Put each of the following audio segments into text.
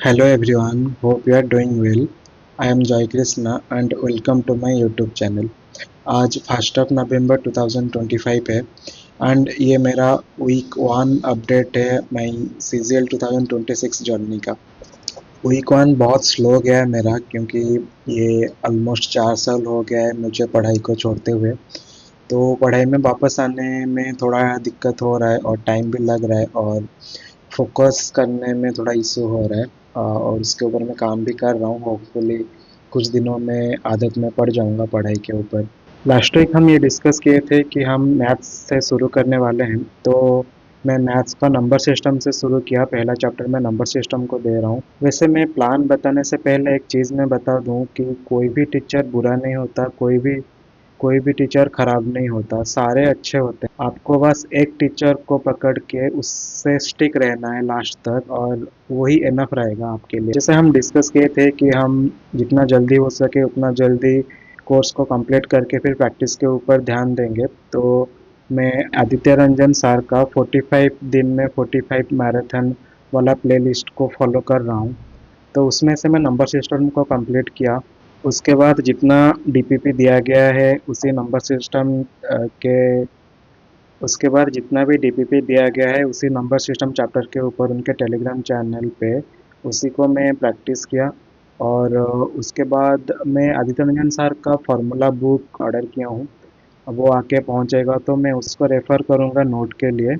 Hello everyone, hope you are doing well. I am Joy Krishna and welcome to my YouTube channel. आज 1 नवंबर 2025 है and ये मेरा week 1 update है माई CGL 2026 journey का। Week 1 बहुत slow गया है मेरा क्योंकि ये ऑलमोस्ट 4 साल हो गया है मुझे पढ़ाई को छोड़ते हुए। तो पढ़ाई में वापस आने में थोड़ा दिक्कत हो रहा है और टाइम भी लग रहा है और फोकस करने में थोड़ा इशू हो रहा है। और उसके ऊपर मैं काम भी कर रहा हूँ। होपफुली कुछ दिनों में आदत में पड़ जाऊँगा पढ़ाई के ऊपर। लास्ट वीक हम ये डिस्कस किए थे कि हम मैथ्स से शुरू करने वाले हैं, तो मैं मैथ्स का नंबर सिस्टम से शुरू किया। पहला चैप्टर मैं नंबर सिस्टम को दे रहा हूँ। वैसे मैं प्लान बताने से पहले एक चीज़ मैं बता दूँ कि कोई भी टीचर बुरा नहीं होता, कोई भी टीचर ख़राब नहीं होता, सारे अच्छे होते हैं। आपको बस एक टीचर को पकड़ के उससे स्टिक रहना है लास्ट तक और वही इनफ रहेगा आपके लिए। जैसे हम डिस्कस किए थे कि हम जितना जल्दी हो सके उतना जल्दी कोर्स को कंप्लीट करके फिर प्रैक्टिस के ऊपर ध्यान देंगे। तो मैं आदित्य रंजन सर का 45 दिन में 45 मैराथन वाला प्लेलिस्ट को फॉलो कर रहा हूँ। तो उसमें से मैं नंबर सिस्टम को कंप्लीट किया। उसके बाद जितना डीपीपी दिया गया है उसी नंबर सिस्टम के उसके बाद जितना भी डीपीपी दिया गया है उसी नंबर सिस्टम चैप्टर के ऊपर उनके टेलीग्राम चैनल पे उसी को मैं प्रैक्टिस किया। और उसके बाद मैं आदित्य रंजन सर का फार्मूला बुक ऑर्डर किया हूँ। अब वो आके पहुँचेगा तो मैं उसको रेफ़र करूँगा नोट के लिए,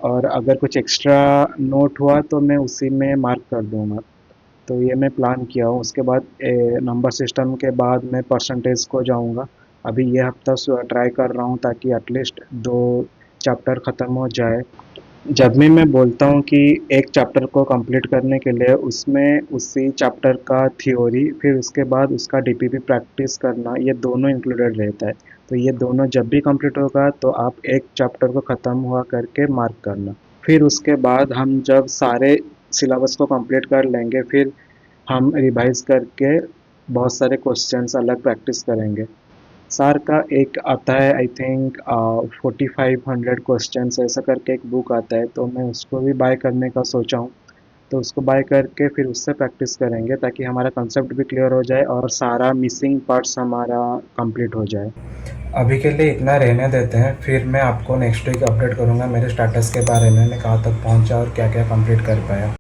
और अगर कुछ एक्स्ट्रा नोट हुआ तो मैं उसी में मार्क कर दूँगा। तो ये मैं प्लान किया हूँ। उसके बाद नंबर सिस्टम के बाद मैं परसेंटेज को जाऊँगा। अभी ये हफ्ता ट्राई कर रहा हूँ ताकि एटलीस्ट 2 चैप्टर ख़त्म हो जाए। जब भी मैं बोलता हूँ कि एक चैप्टर को कंप्लीट करने के लिए उसमें उसी चैप्टर का थ्योरी फिर उसके बाद उसका डीपीपी प्रैक्टिस करना, ये दोनों इंक्लूडेड रहता है। तो ये दोनों जब भी कंप्लीट होगा तो आप एक चैप्टर को ख़त्म हुआ करके मार्क करना। फिर उसके बाद हम जब सारे सिलेबस को कंप्लीट कर लेंगे फिर हम रिवाइज करके बहुत सारे क्वेश्चंस अलग प्रैक्टिस करेंगे। सार का एक आता है आई थिंक 4500 क्वेश्चंस ऐसा करके एक बुक आता है, तो मैं उसको भी बाय करने का सोचा हूँ। तो उसको बाय करके फिर उससे प्रैक्टिस करेंगे ताकि हमारा कंसेप्ट भी क्लियर हो जाए और सारा मिसिंग पार्ट्स हमारा कंप्लीट हो जाए। अभी के लिए इतना रहने देते हैं, फिर मैं आपको नेक्स्ट वीक अपडेट करूँगा मेरे स्टेटस के बारे में, मैं कहाँ तक पहुँचा और क्या क्या कंप्लीट कर पाया।